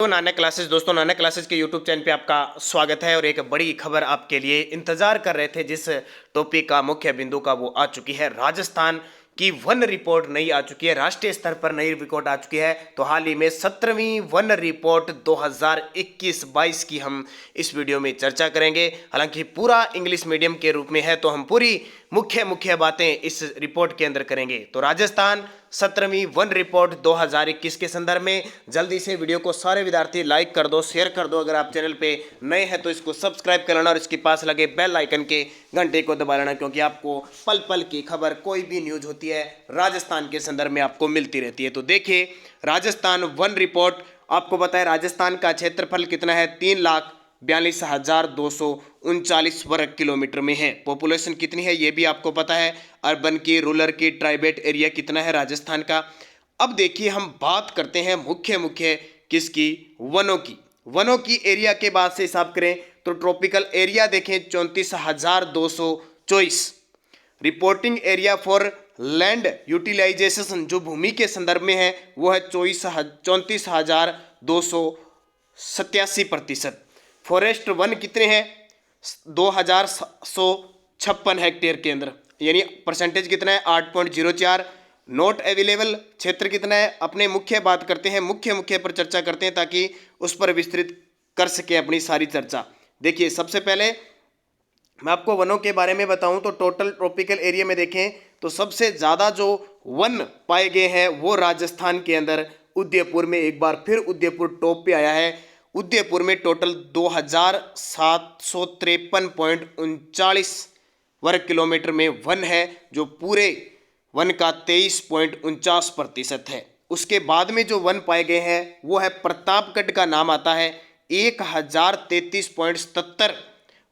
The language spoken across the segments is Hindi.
तो नानक क्लासेस दोस्तों, नानक क्लासेस के यूट्यूब चैनल पे आपका स्वागत है। और एक बड़ी खबर आपके लिए इंतजार कर रहे थे, जिस टॉपिक का मुख्य बिंदु का वो आ चुकी है। राजस्थान की वन रिपोर्ट नई आ चुकी है, राष्ट्रीय स्तर पर नई रिपोर्ट आ चुकी है। तो हाल ही में 17वीं वन रिपोर्ट 2021-22 की हम इस वीडियो में चर्चा करेंगे। हालांकि पूरा इंग्लिश मीडियम के रूप में है, तो हम पूरी मुख्य बातें इस रिपोर्ट के अंदर करेंगे। तो राजस्थान 17वीं वन रिपोर्ट 2021 के संदर्भ में जल्दी से वीडियो को सारे विद्यार्थी लाइक कर दो, शेयर कर दो। अगर आप चैनल पे नए हैं तो इसको सब्सक्राइब कर लेना और इसके पास लगे बेल आइकन के घंटे को दबा लेना, क्योंकि आपको पल पल की खबर, कोई भी न्यूज होती है राजस्थान के संदर्भ में आपको मिलती रहती है। तो देखिए, राजस्थान वन रिपोर्ट आपको बताए राजस्थान का क्षेत्रफल कितना है, 3,42,239 वर्ग किलोमीटर में है। पॉपुलेशन कितनी है ये भी आपको पता है। अर्बन की, रूरल की, ट्राइबेट एरिया कितना है राजस्थान का। अब देखिए, हम बात करते हैं मुख्य किसकी, वनों की एरिया के बाद से हिसाब करें तो ट्रॉपिकल एरिया देखें 34,224। Reporting area for land utilization जो भूमि के संदर्भ में है वो है 34,287%। फॉरेस्ट वन कितने हैं, 2,156 हेक्टेयर के अंदर, यानी परसेंटेज कितना है, 8.04। नोट अवेलेबल क्षेत्र कितना है, अपने मुख्य बात करते हैं, मुख्य पर चर्चा करते हैं ताकि उस पर विस्तृत कर सके अपनी सारी चर्चा। देखिए, सबसे पहले मैं आपको वनों के बारे में बताऊं तो टोटल ट्रॉपिकल एरिया में देखें तो सबसे ज़्यादा जो वन पाए गए हैं वो राजस्थान के अंदर उदयपुर में, एक बार फिर उदयपुर टॉप पे आया है। उदयपुर में टोटल 2,753.39 वर्ग किलोमीटर में वन है, जो पूरे वन का 23.49% है। उसके बाद में जो वन पाए गए हैं वो है प्रतापगढ़ का नाम आता है, 1,033.77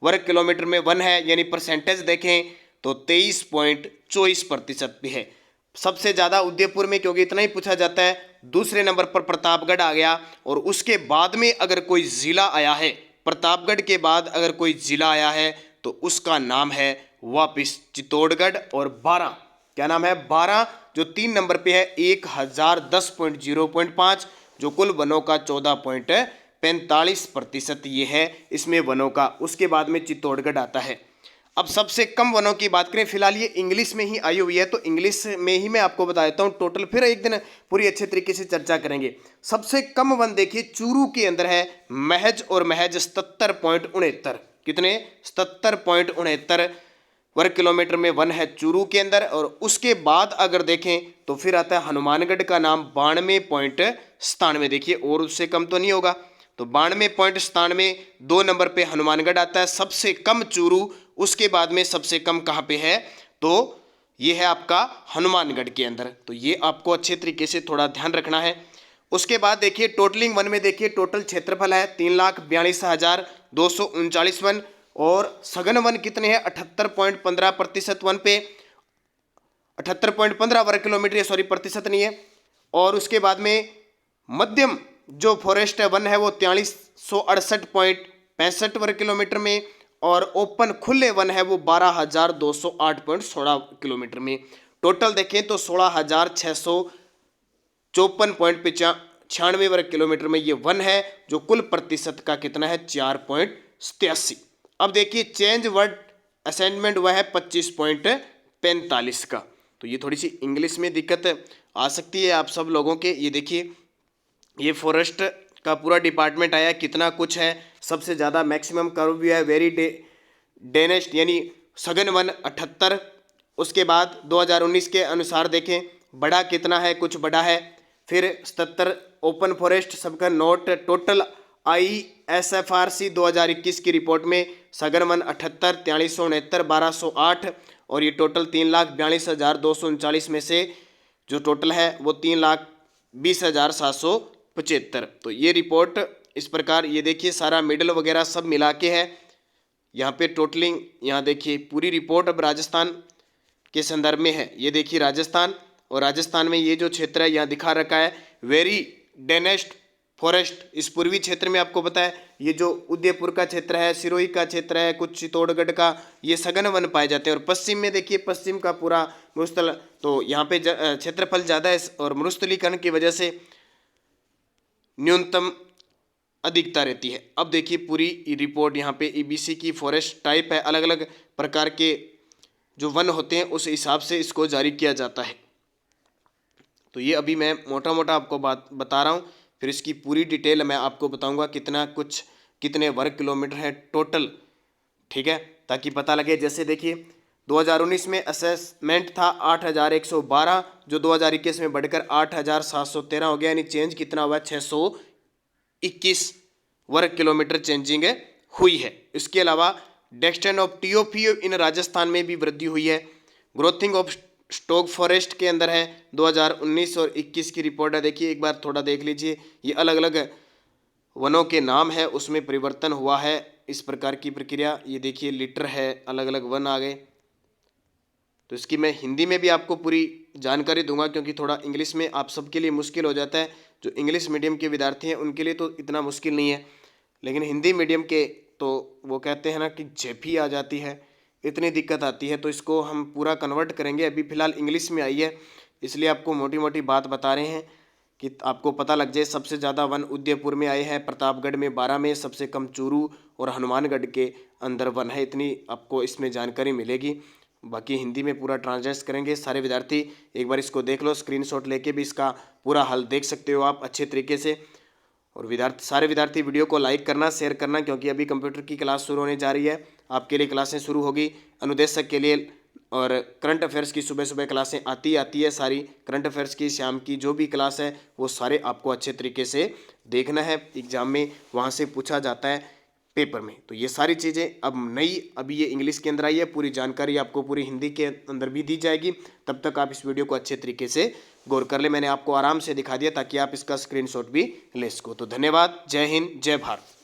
वर्ग किलोमीटर में वन है, यानी परसेंटेज देखें तो 23.24% भी है। सबसे ज़्यादा उदयपुर में, क्योंकि इतना ही पूछा जाता है। दूसरे नंबर पर प्रतापगढ़ आ गया, और उसके बाद में अगर कोई ज़िला आया है, प्रतापगढ़ के बाद अगर कोई ज़िला आया है तो उसका नाम है वापिस चित्तौड़गढ़। और 12, क्या नाम है, 12 जो 3 नंबर पे है, 1,010.0.5 जो कुल वनों का 14.45% ये है इसमें वनों का। उसके बाद में चित्तौड़गढ़ आता है। अब सबसे कम वनों की बात करें, फिलहाल ये इंग्लिश में ही आई हुई है, तो इंग्लिश में ही मैं आपको बता देता हूँ टोटल, फिर एक दिन पूरी अच्छे तरीके से चर्चा करेंगे। सबसे कम वन देखिए चूरू के अंदर है, महज 77.69, कितने, 77.69 वर्ग किलोमीटर में वन है चूरू के अंदर। और उसके बाद अगर देखें तो फिर आता है हनुमानगढ़ का नाम, 92.97, देखिए और उससे कम तो नहीं होगा, तो 92.97 2 नंबर पे हनुमानगढ़ आता है, सबसे कम चूरू। उसके बाद में सबसे कम कहाँ पे है, तो ये है आपका हनुमानगढ़ के अंदर। तो ये आपको अच्छे तरीके से थोड़ा ध्यान रखना है। उसके बाद देखिए टोटलिंग वन में, देखिए टोटल क्षेत्रफल है 3,42,239 वन, और सघन वन कितने हैं, 78.15% वन पे, 78.15 वर्ग किलोमीटर, सॉरी प्रतिशत नहीं है। और उसके बाद में मध्यम जो फॉरेस्ट है वन है वो 4368.65 वर्ग किलोमीटर में, और ओपन खुले वन है वो 12,208.16 किलोमीटर में। टोटल देखें तो 16,654.96 वर्ग किलोमीटर में ये वन है, जो कुल प्रतिशत का कितना है, 4.87। अब देखिए चेंज वर्ड असाइनमेंट वह है 25.45 का। तो ये थोड़ी सी इंग्लिश में दिक्कत आ सकती है आप सब लोगों के। ये देखिए, ये फॉरेस्ट का पूरा डिपार्टमेंट आया, कितना कुछ है, सबसे ज़्यादा मैक्सिमम कर्व भी है, वेरी डेनेस्ट यानी सघन वन 78। उसके बाद 2019 के अनुसार देखें बड़ा कितना है, कुछ बड़ा है। फिर 77 ओपन फॉरेस्ट सबका नोट। टोटल ISFRC 2021 की रिपोर्ट में सघन वन 78, 4369, 1208, और ये टोटल 3,42,239 में से जो टोटल है वो 3,20,775। तो ये रिपोर्ट इस प्रकार, ये देखिए सारा मिडल वगैरह सब मिला के है यहाँ पे टोटलिंग। यहाँ देखिए पूरी रिपोर्ट अब राजस्थान के संदर्भ में है। ये देखिए राजस्थान, और राजस्थान में ये जो क्षेत्र है यहाँ दिखा रखा है वेरी डेनेस्ट फॉरेस्ट। इस पूर्वी क्षेत्र में आपको पता है ये जो उदयपुर का क्षेत्र है, सिरोही का क्षेत्र है, कुछ चित्तौड़गढ़ का, ये सघन वन पाए जाते हैं। और पश्चिम में देखिए, पश्चिम का पूरा मरुस्थल, तो यहाँ पे क्षेत्रफल ज़्यादा है, और मरुस्थलीकरण की वजह से न्यूनतम अधिकता रहती है। अब देखिए पूरी रिपोर्ट यहाँ पे ईबीसी की फॉरेस्ट टाइप है, अलग अलग प्रकार के जो वन होते हैं उस हिसाब से इसको जारी किया जाता है। तो ये अभी मैं मोटा मोटा आपको बात बता रहा हूँ, फिर इसकी पूरी डिटेल मैं आपको बताऊंगा कितने वर्ग किलोमीटर है टोटल, ठीक है, ताकि पता लगे। जैसे देखिए 2019 में असेसमेंट था 8112, जो 2021 में बढ़कर 8713 हो गया, यानी चेंज कितना हुआ, 621 वर्ग किलोमीटर चेंजिंग हुई है। इसके अलावा डेक्सटेंट ऑफ टीओपी इन राजस्थान में भी वृद्धि हुई है। ग्रोथिंग ऑफ स्टॉक फॉरेस्ट के अंदर है 2019 और 21 की रिपोर्ट है। देखिए एक बार थोड़ा देख लीजिए, ये अलग अलग वनों के नाम है उसमें परिवर्तन हुआ है, इस प्रकार की प्रक्रिया। ये देखिए लीटर है, अलग अलग वन आ गए। तो इसकी मैं हिंदी में भी आपको पूरी जानकारी दूंगा, क्योंकि थोड़ा इंग्लिश में आप सबके लिए मुश्किल हो जाता है। जो इंग्लिश मीडियम के विद्यार्थी हैं उनके लिए तो इतना मुश्किल नहीं है, लेकिन हिंदी मीडियम के तो वो कहते हैं ना कि झेपी आ जाती है, इतनी दिक्कत आती है। तो इसको हम पूरा कन्वर्ट करेंगे। अभी फ़िलहाल इंग्लिश में आई है, इसलिए आपको मोटी मोटी बात बता रहे हैं कि आपको पता लग जाए। सबसे ज़्यादा वन उदयपुर में आए हैं, प्रतापगढ़ में 12 में, सबसे कम चूरू और हनुमानगढ़ के अंदर वन है। इतनी आपको इसमें जानकारी मिलेगी। बाकी हिंदी में पूरा ट्रांसलेट करेंगे। सारे विद्यार्थी एक बार इसको देख लो, स्क्रीनशॉट लेके भी इसका पूरा हल देख सकते हो आप अच्छे तरीके से। और सारे विद्यार्थी वीडियो को लाइक करना, शेयर करना, क्योंकि अभी कंप्यूटर की क्लास शुरू होने जा रही है। आपके लिए क्लासें शुरू होगी अनुदेशक के लिए, और करंट अफेयर्स की सुबह सुबह क्लासें आती है सारी। करंट अफेयर्स की शाम की जो भी क्लास है वो सारे आपको अच्छे तरीके से देखना है। एग्जाम में वहाँ से पूछा जाता है पेपर में। तो ये सारी चीज़ें अब अभी ये इंग्लिश के अंदर आई है, पूरी जानकारी आपको पूरी हिंदी के अंदर भी दी जाएगी। तब तक आप इस वीडियो को अच्छे तरीके से गौर कर ले। मैंने आपको आराम से दिखा दिया ताकि आप इसका स्क्रीनशॉट भी ले सको। तो धन्यवाद। जय हिंद, जय भारत।